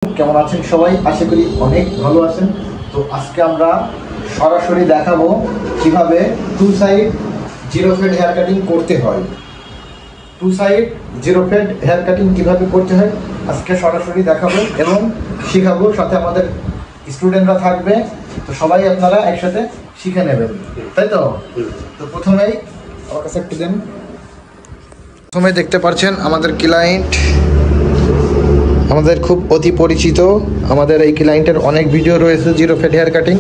কেমন আছেন সবাই? আশা করি অনেক ভালো আছেন। তো আজকে আমরা সরাসরি দেখাবো কিভাবে two side zero fade hair cutting করতে হয়। Two side zero fade hair cutting কিভাবে করতে হয় আজকে সরাসরি দেখাবো এবং শেখাবো, সাথে আমাদের স্টুডেন্টরা থাকবে। তো সবাই আপনারা একসাথে শিখে নেবেন, তাই তো? তো প্রথমেই আমার কাছে একটু দেন। প্রথমে দেখতে পাচ্ছেন আমাদের ক্লায়েন্ট, আমাদের খুব অতি পরিচিত। আমাদের এই ক্লায়েন্টের অনেক ভিডিও রয়েছে জিরো ফেড হেয়ার কাটিং,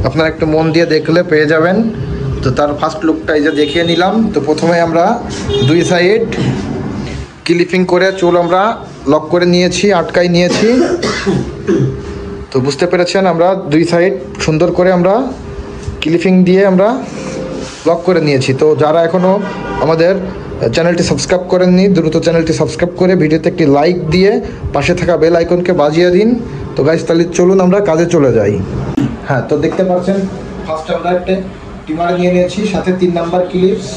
আপনারা একটু মন দিয়ে দেখলে পেয়ে যাবেন। তো তার ফার্স্ট লুকটা এই যে দেখিয়ে নিলাম। তো প্রথমে আমরা দুই সাইড ক্লিপিং করে চুল আমরা লক করে নিয়েছি, আটকাই নিয়েছি। তো বুঝতে পেরেছেন, আমরা দুই সাইড সুন্দর করে আমরা ক্লিপিং দিয়ে আমরা লক করে নিয়েছি। তো যারা এখনও আমাদের চ্যানেলটি সাবস্ক্রাইব করেননি, দ্রুত চ্যানেলটি সাবস্ক্রাইব করে ভিডিওতে একটি লাইক দিয়ে পাশে থাকা বেল আইকনকে বাজিয়ে দিন। তো গাইস, তাহলে চলুন আমরা কাজে চলে যাই। হ্যাঁ, তো দেখতে পাচ্ছেন ফার্স্ট আমরা একটা ট্রিমার নিয়ে নিয়েছি, সাথে 3 নাম্বার ক্লিপস।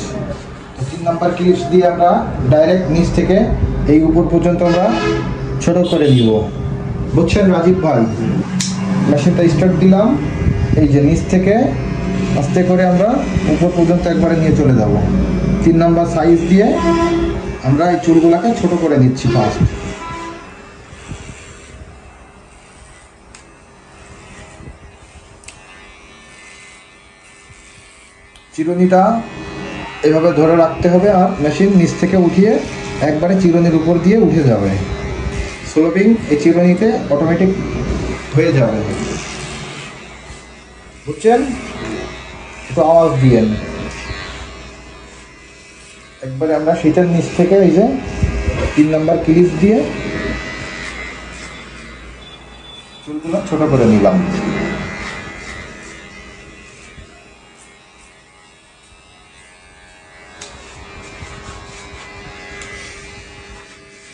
তো 3 নাম্বার ক্লিপস দিয়ে আমরা ডাইরেক্ট নিচ থেকে এই উপর পর্যন্ত আমরা ছোট করে নিব। বুঝছেন রাজীব ভাই? মেশিনটা স্টার্ট দিলাম, এই যে নিচ থেকে আস্তে করে আমরা উপর পর্যন্ত একবারে নিয়ে চলে যাব। 3 নাম্বার সাইজ দিয়ে আমরা এই চুলগুলাকে ছোট করে নিচ্ছি ফার্স্ট। চিরুনিটা এভাবে ধরে রাখতে হবে, আর মেশিন নিচ থেকে উঠিয়ে একবারে চিরুনির উপর দিয়ে উঠে যাবে। স্লোপিং এই চিরুনিতে অটোমেটিক হয়ে যাবে। বুঝছেন? একটু আওয়াজ দিয়েন। একবারে আমরা শীতের নিচ থেকে এই যে 3 নাম্বার ক্লিপ দিয়ে চুলগুলো ছোট করে নিলাম।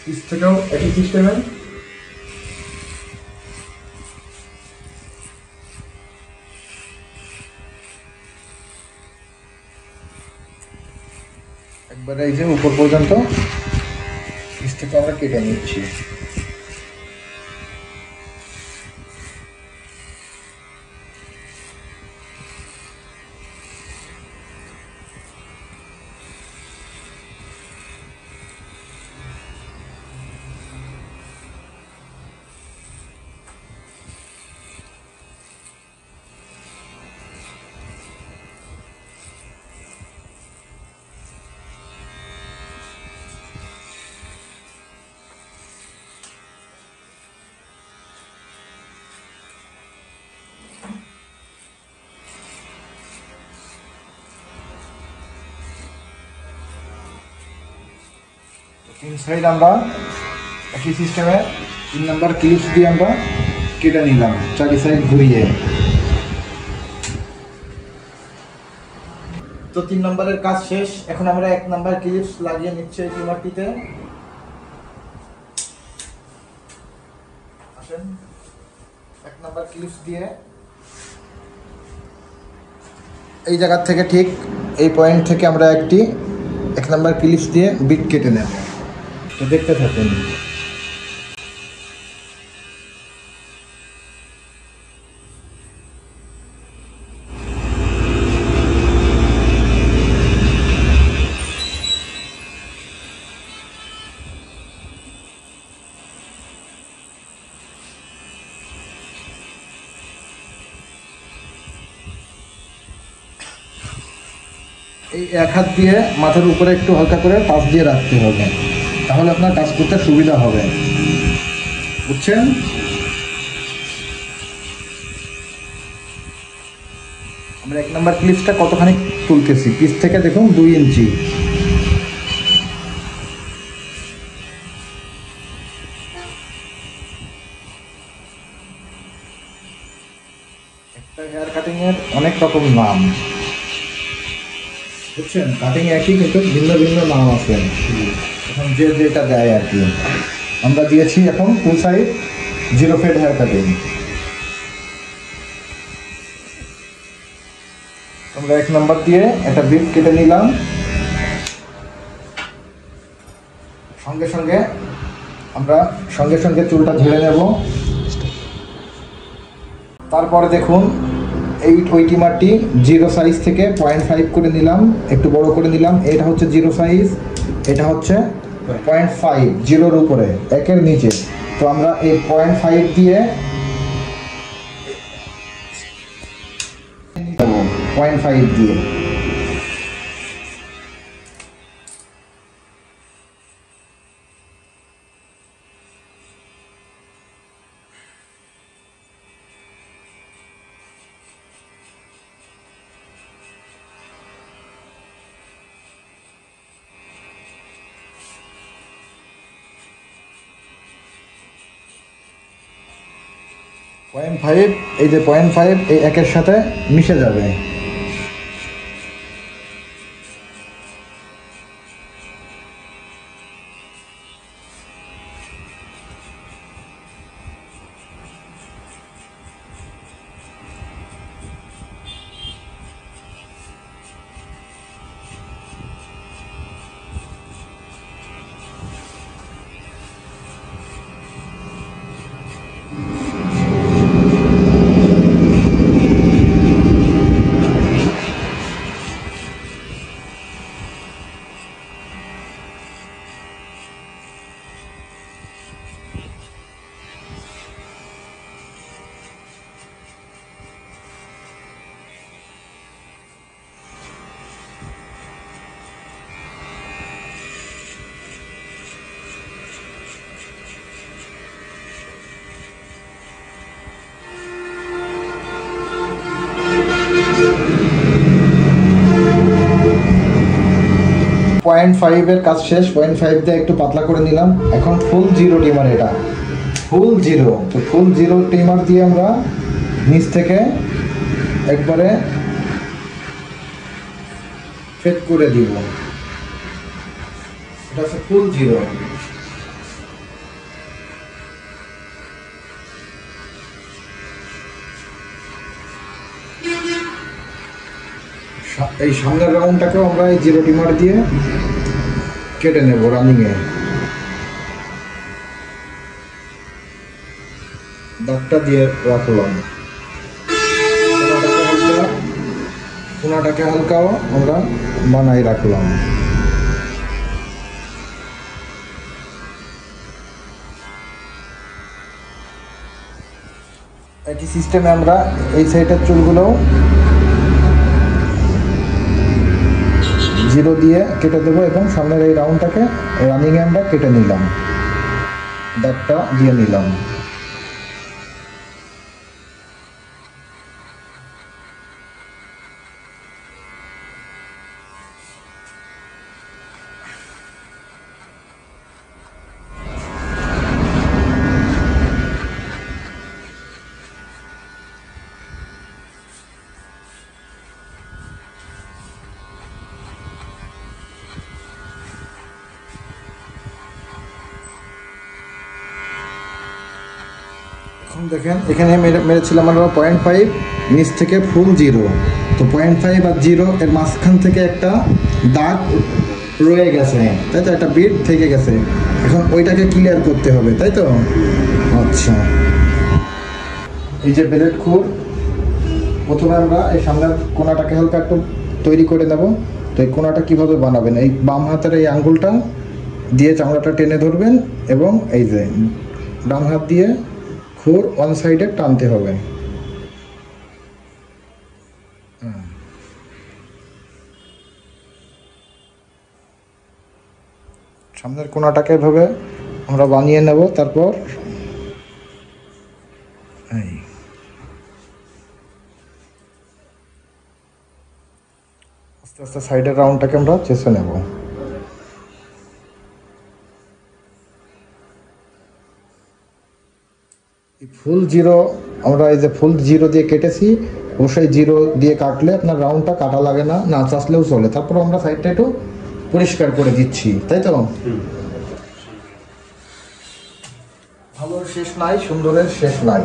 নিচ থেকেও একই সিস্টেমে একবারে এই যে উপর পর্যন্ত নিচ থেকে আমরা কেটে নিচ্ছি। তিন সাইড আমরা একই সিস্টেমে 3 নাম্বার ক্লিপস দিয়ে আমরা কেটে নিলাম, চারি সাইড ঘুরিয়ে। তো 3 নাম্বারের কাজ শেষ। এখন আমরা 1 নাম্বার ক্লিপস লাগিয়ে নিচ্ছি এই ট্রিমারটিতে। আসেন, 1 নাম্বার ক্লিপস দিয়ে এই জায়গা থেকে ঠিক এই পয়েন্ট থেকে আমরা 1 নাম্বার ক্লিপস দিয়ে বিট কেটে নেব। তো দেখতে থাকুন। এই এক হাত দিয়ে মাথার উপরে একটু হালকা করে পাশ দিয়ে রাখতে হবে, তাহলে আপনার কাজ করতে সুবিধা হবে। বুঝছেন? আমরা 1 নাম্বার ক্লিপসটা কতখানি তুলতেছি, পিস থেকে দেখুন 2 ইঞ্চি। একটা হেয়ার কাটিং এর অনেক রকম নাম, বুঝছেন? কাটিং একই কিন্তু ভিন্ন ভিন্ন নাম আছে, এখন যে যেটা দেয় আর কি। আমরা দিয়েছি এখন two side zero fade hair cutting. আমরা 1 নাম্বার দিয়ে একটা বিট কেটে নিলাম, সঙ্গে সঙ্গে আমরা সঙ্গে সঙ্গে চুলটা ঝেড়ে নেব। তারপরে দেখুন ওই টিমারটি 0 সাইজ থেকে 0.5 করে নিলাম, একটু বড় করে নিলাম। এটা হচ্ছে 0 সাইজ, এটা হচ্ছে 0.5, 0-র উপরে, 1-এর নিচে। তো আমরা এই 0.5 দিয়ে 0.5 দিয়ে পয়েন্ট ফাইভ, এই যে 0.5 এই 1-এর সাথে মিশে যাবে। পয়েন্ট ফাইভের কাজ শেষ। 0.5 দিয়ে একটু পাতলা করে নিলাম। এখন ফুল 0 টিমার, এটা ফুল 0। তো ফুল 0 টিমার দিয়ে আমরা নিচ থেকে একবারে ফেড করে দিব। এটা হচ্ছে ফুল 0। এই সামনের রাউন্ডটাকেও আমরা এই 0 টিমার দিয়ে কেটে নেব রানিংয়ে। দাগটা দিয়ে রাখলাম, কোনাটাকে হালকাও আমরা বানাই রাখলাম। একই সিস্টেমে আমরা এই সাইডের চুলগুলোও 0 দিয়ে কেটে দেবো এবং সামনের এই রাউন্ডটাকে রানিংয়ে আমরা কেটে নিলাম, দাগটা দিয়ে নিলাম। এখন দেখেন এখানে মেরেছিলাম আমরা 0.5, নিচ থেকে ফুল 0। তো 0.5 আর 0 এর মাঝখান থেকে একটা দাগ রয়ে গেছে, তাই তো, একটা বিট থেকে গেছে। এখন ওইটাকে ক্লিয়ার করতে হবে, তাই তো। আচ্ছা, এই যে ব্লেড খুর, প্রথমে আমরা এই সামনের কোনাটাকে হালকা একটু তৈরি করে নেব। তো এই কোনাটা কীভাবে বানাবেন, এই বাম হাতের এই আঙ্গুলটা দিয়ে চামড়াটা টেনে ধরবেন এবং এই যে ডান হাত দিয়ে খুর ওয়ান সাইডে টানতে হবে। সামনের কোনাটাকে এভাবে আমরা বানিয়ে নেব। তারপর এই আস্তে আস্তে সাইডের রাউন্ডটাকে আমরা চেষে নেব। ফুল 0 আমরা এই যে ফুল 0 দিয়ে কেটেছি, অবশ্যই 0 দিয়ে কাটলে আপনার রাউন্ডটা কাটা লাগে না, না চাষলেও চলে। তারপর আমরা সাইডটা একটু পরিষ্কার করে দিচ্ছি, তাই তো। ভালোর শেষ নাই, সুন্দরের শেষ নাই।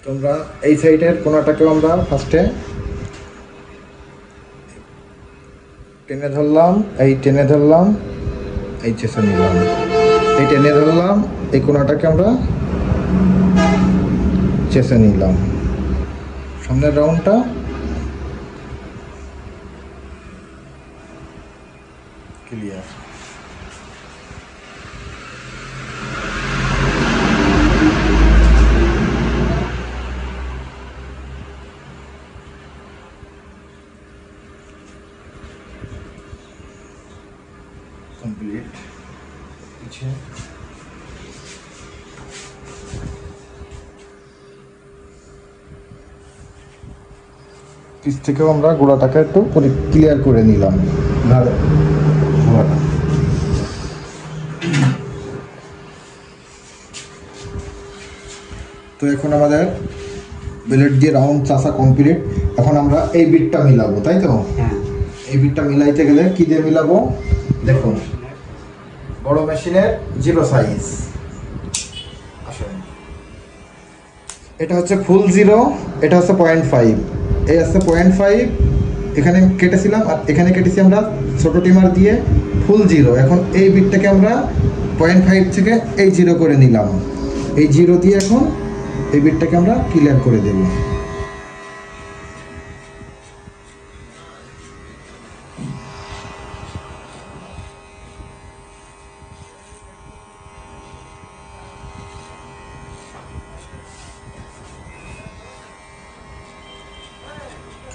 তো তোমরা এই সাইডের কোনাটাকেও আমরা ফার্স্টে টেনে ধরলাম, এই টেনে ধরলাম, এই চেষে নিলাম, এই টেনে ধরলাম, এই কোনাটাকে আমরা চেষে নিলাম। সামনের রাউন্ডটা ক্লিয়ার। कंप्लीट पीछे পিছ থেকেও আমরা গোড়াটাকে একটু ক্লিয়ার করে নিলাম ধারে গোড়াটা। তো এখন আমাদের ব্লেড দিয়ে রাউন্ড চাষা কমপ্লিট। এখন আমরা এই বিটটা মিলাবো, তাই তো? এই বিটটা মিলাইতে গেলে কি দিয়ে মিলাবো দেখুন, বড় মেশিনের 0 সাইজ। আসলে এটা হচ্ছে ফুল 0, এটা হচ্ছে 0.5, এই হচ্ছে 0.5, এখানে কেটেছিলাম আর এখানে কেটেছি আমরা ছোটো টিমার দিয়ে ফুল 0। এখন এই বিটটাকে আমরা 0.5 থেকে এই 0 করে নিলাম, এই 0 দিয়ে এখন এই বিটটাকে আমরা ক্লিয়ার করে দেব।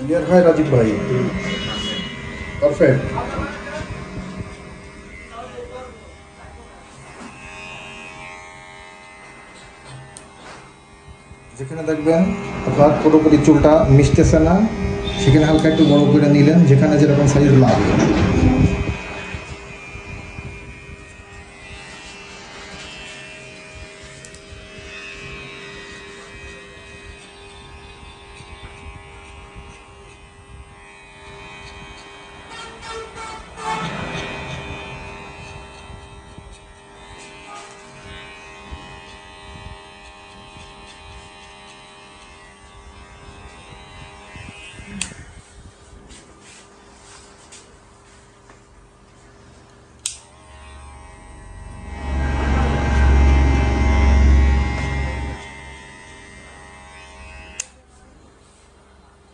क्लियर है राजीव भाई? परफेक्ट। যেখানে দেখবেন আপনার পুরোপুরি চুলটা মিশতেছে না সেখানে হালকা একটু বড় করে নিলেন, যেখানে যেরকম সাইজ লাগে।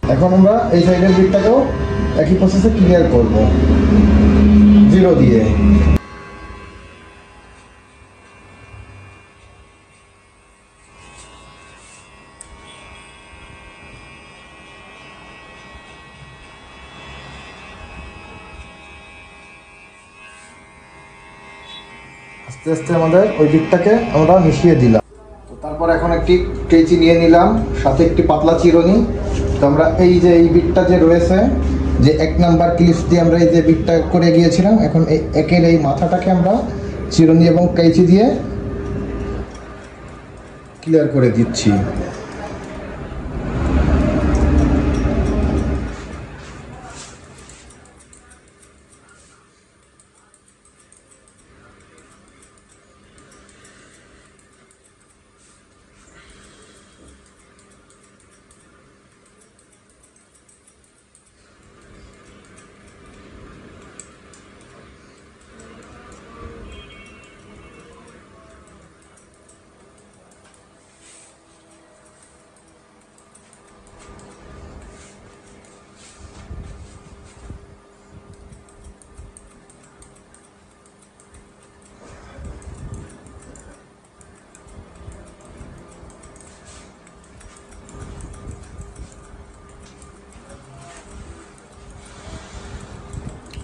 এখন আমরা এই সাইডের বিটটাকেও একই প্রসেসে ক্লিয়ার করব 0 দিয়ে। আস্তে আস্তে আমাদের ওই বিটটাকে আমরা মিশিয়ে দিলাম। তারপর এখন একটি কেচি নিয়ে নিলাম, সাথে একটি পাতলা চিরুনি। তো আমরা এই যে এই বিটটা যে রয়েছে, যে 1 নাম্বার ক্লিপ দিয়ে আমরা এই যে বিটটা করে গিয়েছিলাম, এখন এই একের এই মাথাটাকে আমরা চিরুনি এবং কেচি দিয়ে ক্লিয়ার করে দিচ্ছি।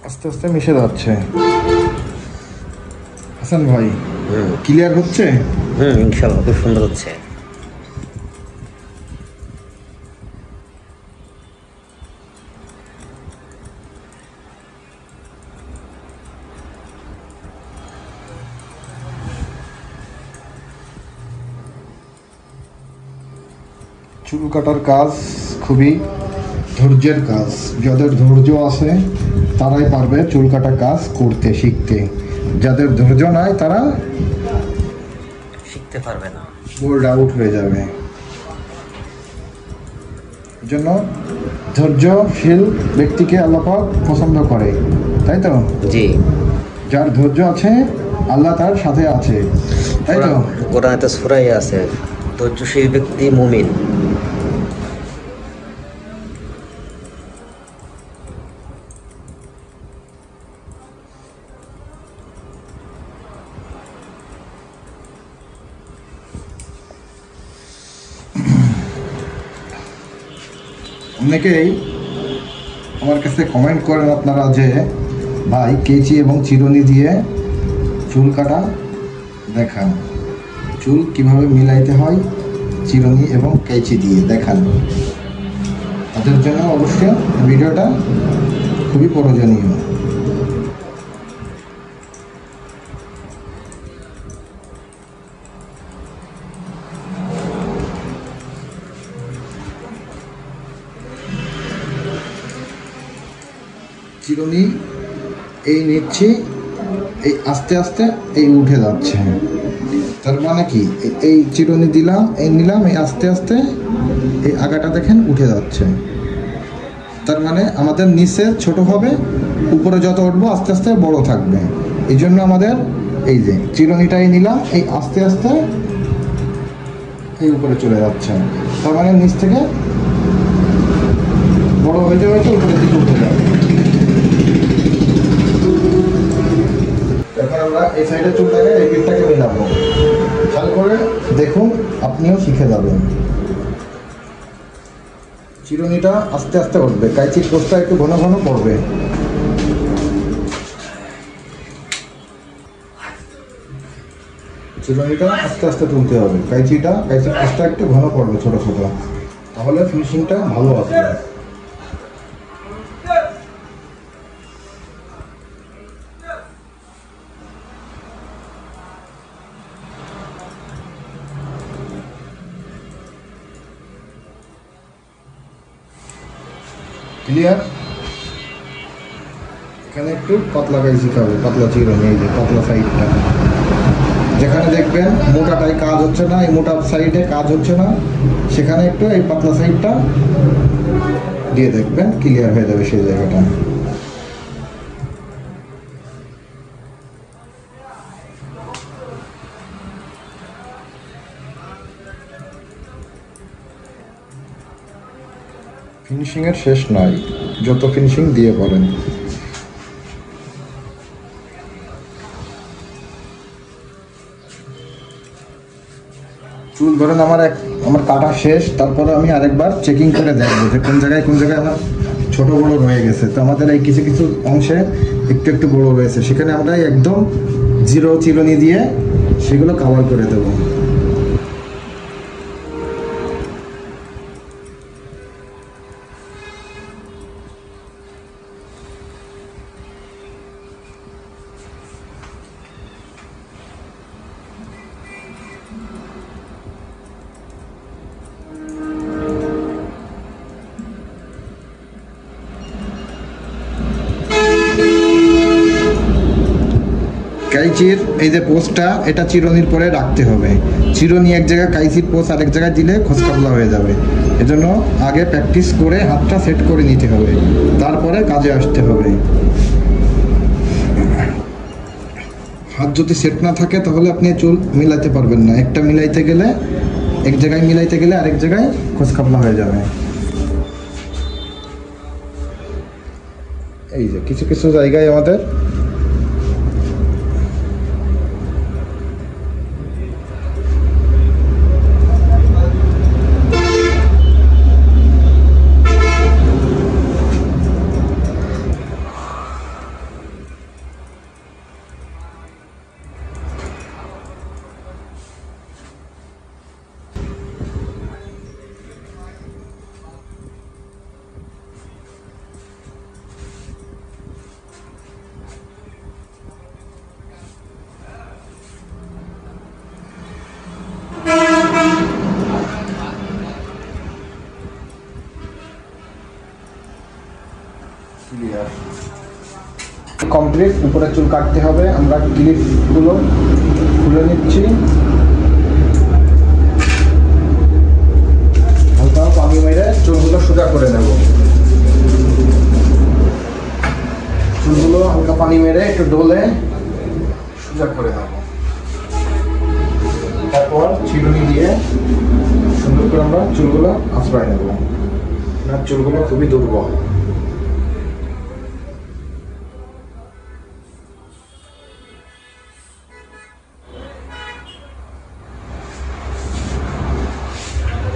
আস্তে আস্তে মিশে যাচ্ছে। হাসান ভাই, ক্লিয়ার হচ্ছে? ইনশাআল্লাহ খুব সুন্দর হচ্ছে। চুল কাটার কাজ খুবই ধৈর্যের কাজ। যাদের ধৈর্য আছে তারাই পারবে চুল কাটা কাজ করতে, শিখতে। যাদের ধৈর্য নাই তারা শিখতে পারবে না, বোল্ড আউট হয়ে যাবে। জন্য ধৈর্যশীল ব্যক্তিকে আল্লাহ পাক পছন্দ করে, তাই তো? জি। যার ধৈর্য আছে আল্লাহ তার সাথে আছে, তাই তো? কোরআনে তো সূরায় আছে, ধৈর্যশীল ব্যক্তি মুমিন। অনেকেই আমার কাছে কমেন্ট করেন আপনারা যে ভাই কেচি এবং চিরুনি দিয়ে চুল কাটা দেখান, চুল কিভাবে মিলাইতে হয় চিরুনি এবং কেচি দিয়ে দেখান। তাদের জন্য অবশ্যই ভিডিওটা খুবই প্রয়োজনীয়। চিরুনি এই নিচ্ছি, এই আস্তে আস্তে এই উঠে যাচ্ছে, তার মানে কি এই চিরুনি দিলাম, এই নিলাম, এই আস্তে আস্তে এই আগাটা দেখেন উঠে যাচ্ছে, তার মানে আমাদের নিচে ছোট হবে, উপরে যত উঠবো আস্তে আস্তে বড় থাকবে। এই জন্য আমাদের এই যে চিরুনিটাই নিলাম, এই আস্তে আস্তে এই উপরে চলে যাচ্ছে, তার মানে নিচ থেকে বড় হইতে হইতে উপরের দিকে উঠে যাবে। এখন আমরা এই সাইডে চুলটাকে এই পিঠটাকে মেলাবো, খেয়াল করে দেখুন, আপনিও শিখে যাবেন। চিরুনিটা আস্তে আস্তে উঠবে, কাইচির কোষটা একটু ঘন ঘন পড়বে। চিরুনিটা আস্তে আস্তে তুলতে হবে, কাইচির কোষটা একটু ঘন পড়বে, ছোট ছোট, তাহলে ফিনিশিংটা ভালো আসবে। ক্লিয়ার? এখানে একটু পাতলা কাইচি খাবে, পাতলা চিরুনি, এই যে পাতলা সাইডটা, যেখানে দেখবেন মোটাটাই কাজ হচ্ছে না, এই মোটা সাইডে কাজ হচ্ছে না, সেখানে একটু এই পাতলা সাইডটা দিয়ে দেখবেন, ক্লিয়ার হয়ে যাবে সেই জায়গাটা। ফিনিশিংয়ের শেষ নাই, যত ফিনিশিং দিয়ে পারেন। চুল ধরেন আমার কাটা শেষ, তারপরে আমি আরেকবার চেকিং করে দেখবো যে কোন জায়গায় আমার ছোট বড় রয়ে গেছে। তো আমাদের এই কিছু কিছু অংশে একটু একটু বড় রয়েছে, সেখানে আমরা একদম জিরো চিরুনি দিয়ে সেগুলো কভার করে দেবো। কাইচির এই যে পোস্টটা, এটা চিরুনির পরে রাখতে হবে। চিরুনি এক জায়গায়, কাইচির পোস্ট আরেক জায়গায় দিলে খোঁজকাবলা হয়ে যাবে। এজন্য আগে প্র্যাকটিস করে হাতটা সেট করে নিতে হবে, তারপরে কাজে আসতে হবে। হাত যদি সেট না থাকে তাহলে আপনি চুল মিলাতে পারবেন না, একটা মিলাইতে গেলে এক জায়গায় মিলাইতে গেলে আরেক জায়গায় খোঁজকাবলা হয়ে যাবে। এই যে কিছু কিছু জায়গায় আমাদের কমপ্লিট। উপরে চুল কাটতে হবে, আমরা ক্লিপগুলো খুলে নিচ্ছি, হালকা পানি মেরে চুলগুলো সোজা সোজা করে নেব। চুলগুলো হালকা পানি মেরে একটু ডলে সোজা করে নেব। তারপর চিরুনি দিয়ে সুন্দর করে আমরা চুলগুলো আঁচড়ায় নেব। আপনার চুলগুলো খুবই দুর্বল।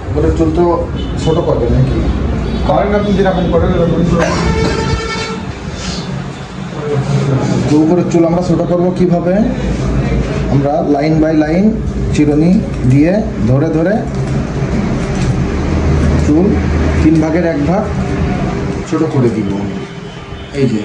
উপরের চুল তো ছোট করবেন নাকি? করেন আপনি যেরকম করেন এরকম। উপরের চুল আমরা ছোট করবো কিভাবে? আমরা লাইন বাই লাইন চিরুনি দিয়ে ধরে ধরে চুল 3 ভাগের 1 ভাগ ছোট করে দিব। এই যে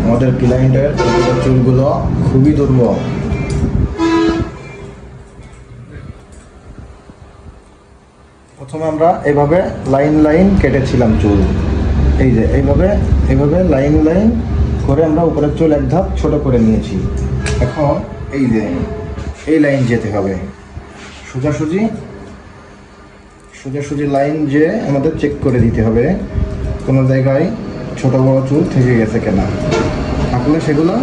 আমাদের ক্লায়েন্টের চুলগুলো খুবই দুর্বল। প্রথমে আমরা এইভাবে লাইন লাইন কেটেছিলাম চুল। এই যে এইভাবে লাইন লাইন করে আমরা উপরের চুল 1 ধাপ ছোট করে নিয়েছি। এখন এই যে এই লাইন যেতে হবে, সোজাসুজি লাইন যে আমাদের চেক করে দিতে হবে কোনো জায়গায় ছোট বড় চুল থেকে গেছে কিনা, থাকলে সেগুলো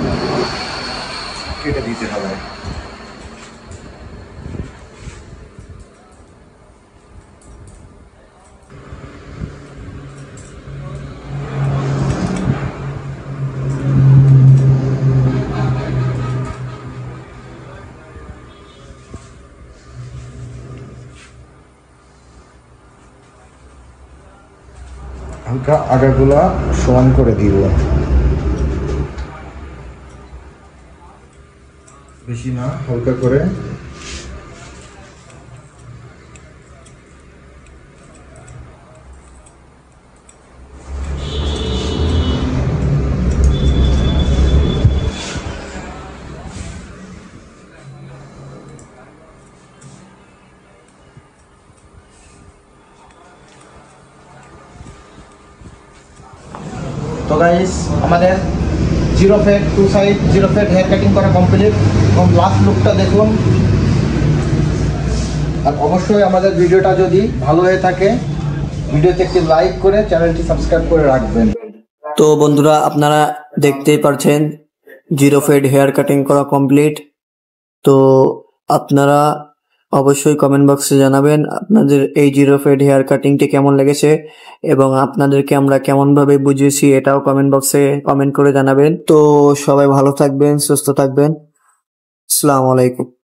কেটে দিতে হবে। হালকা আগাগুলা সমান করে দিব, বেশি না, হালকা করে। তো গাইস, আমাদের zero fade 2 side zero fade hair cutting করা কমপ্লিট। এবং লাস্ট লুকটা দেখুন। আর অবশ্যই আমাদের ভিডিওটা যদি ভালো হয়ে থাকে ভিডিওতে একটি লাইক করে চ্যানেলটি সাবস্ক্রাইব করে রাখবেন। তো বন্ধুরা, আপনারা দেখতেই পারছেন জিরো ফেড হেয়ার কাটিং করা কমপ্লিট। তো আপনারা অবশ্যই কমেন্ট বক্সে জানাবেন আপনাদের এই জিরো ফেড হেয়ার কাটিংটি কেমন লেগেছে এবং আপনাদেরকে আমরা কেমন ভাবে বুঝিয়েছি এটাও কমেন্ট বক্সে কমেন্ট করে জানাবেন। তো সবাই ভালো থাকবেন, সুস্থ থাকবেন। আসসালামু আলাইকুম।